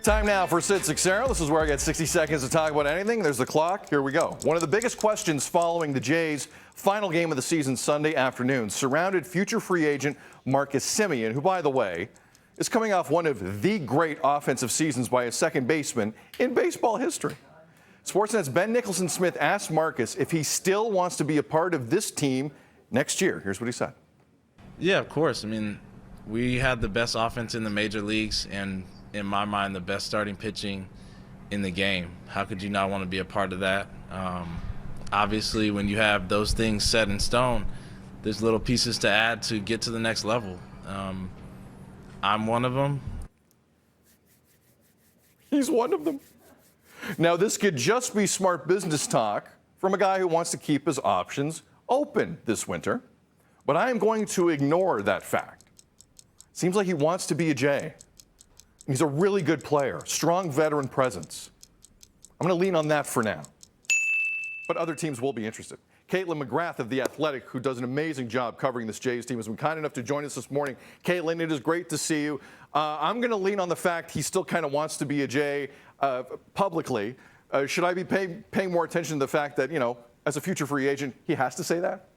Time now for Sid Sixero. This is where I get 60 seconds to talk about anything. There's the clock. Here we go. One of the biggest questions following the Jays' final game of the season Sunday afternoon surrounded future free agent Marcus Semien, who, by the way, is coming off one of the great offensive seasons by a second baseman in baseball history. Sportsnet's Ben Nicholson-Smith asked Marcus if he still wants to be a part of this team next year. Here's what he said. Yeah, of course. I mean, we had the best offense in the major leagues and, in my mind, the best starting pitching in the game. How could you not want to be a part of that? Obviously, when you have those things set in stone, there's little pieces to add to get to the next level. I'm one of them. He's one of them. Now, this could just be smart business talk from a guy who wants to keep his options open this winter, but I am going to ignore that fact. Seems like he wants to be a Jay. He's a really good player, strong veteran presence. I'm going to lean on that for now. But other teams will be interested. Kaitlyn McGrath of The Athletic, who does an amazing job covering this Jays team, has been kind enough to join us this morning. Kaitlyn, it is great to see you. I'm going to lean on the fact he still kind of wants to be a Jay publicly. Should I be paying more attention to the fact that, you know, as a future free agent, he has to say that?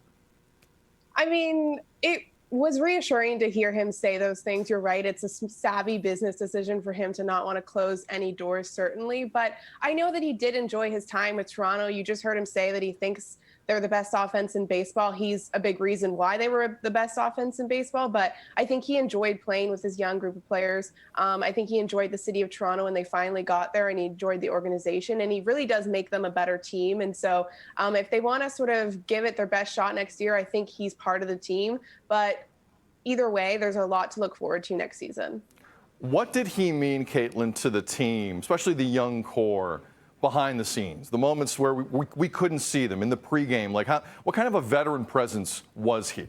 I mean, it was reassuring to hear him say those things. You're right. It's a savvy business decision for him to not want to close any doors, certainly. But I know that he did enjoy his time with Toronto. You just heard him say that he thinks they're the best offense in baseball. He's a big reason why they were the best offense in baseball. But I think he enjoyed playing with his young group of players. I think he enjoyed the city of Toronto when they finally got there, and he enjoyed the organization. And he really does make them a better team. And so if they want to sort of give it their best shot next year, I think he's part of the team. But either way, there's a lot to look forward to next season. What did he mean, Kaitlyn, to the team, especially the young core, behind the scenes, the moments where we couldn't see them in the pregame? Like, what kind of a veteran presence was he?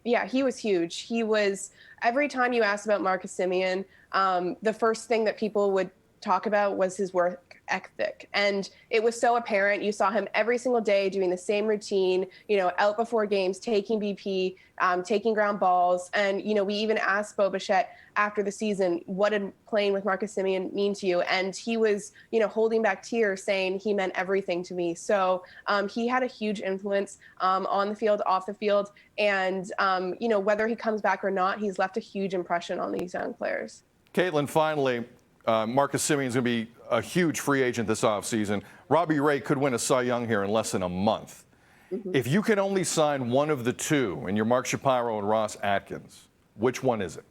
Yeah, he was huge. He was, every time you asked about Marcus Semien, the first thing that people would talk about was his work ethic. And it was so apparent. You saw him every single day doing the same routine, you know, out before games, taking BP, taking ground balls. And, you know, we even asked Bo Bichette after the season, what did playing with Marcus Semien mean to you? And he was, you know, holding back tears, saying he meant everything to me. So he had a huge influence on the field, off the field. And, you know, whether he comes back or not, he's left a huge impression on these young players. Kaitlyn, finally, Marcus Semien is going to be a huge free agent this offseason. Robbie Ray could win a Cy Young here in less than a month. Mm-hmm. If you can only sign one of the two, and you're Mark Shapiro and Ross Atkins, which one is it?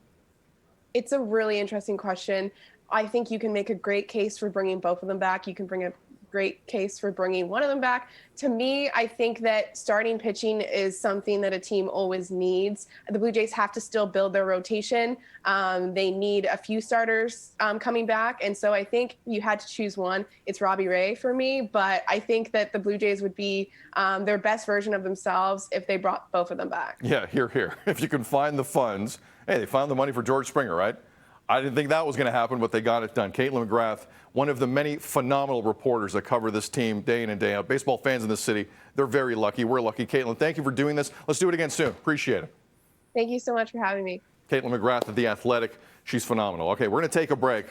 It's a really interesting question. I think you can make a great case for bringing both of them back. You can bring a great case for bringing one of them back. To me, I think that starting pitching is something that a team always needs. The Blue Jays have to still build their rotation. They need a few starters coming back. And so I think you had to choose one. It's Robbie Ray for me, but I think that the Blue Jays would be their best version of themselves if they brought both of them back. Yeah, here. If you can find the funds. Hey, they found the money for George Springer, right? I didn't think that was going to happen, but they got it done. Kaitlyn McGrath, one of the many phenomenal reporters that cover this team day in and day out. Baseball fans in this city, they're very lucky. We're lucky. Kaitlyn, thank you for doing this. Let's do it again soon. Appreciate it. Thank you so much for having me. Kaitlyn McGrath of The Athletic. She's phenomenal. Okay, we're going to take a break.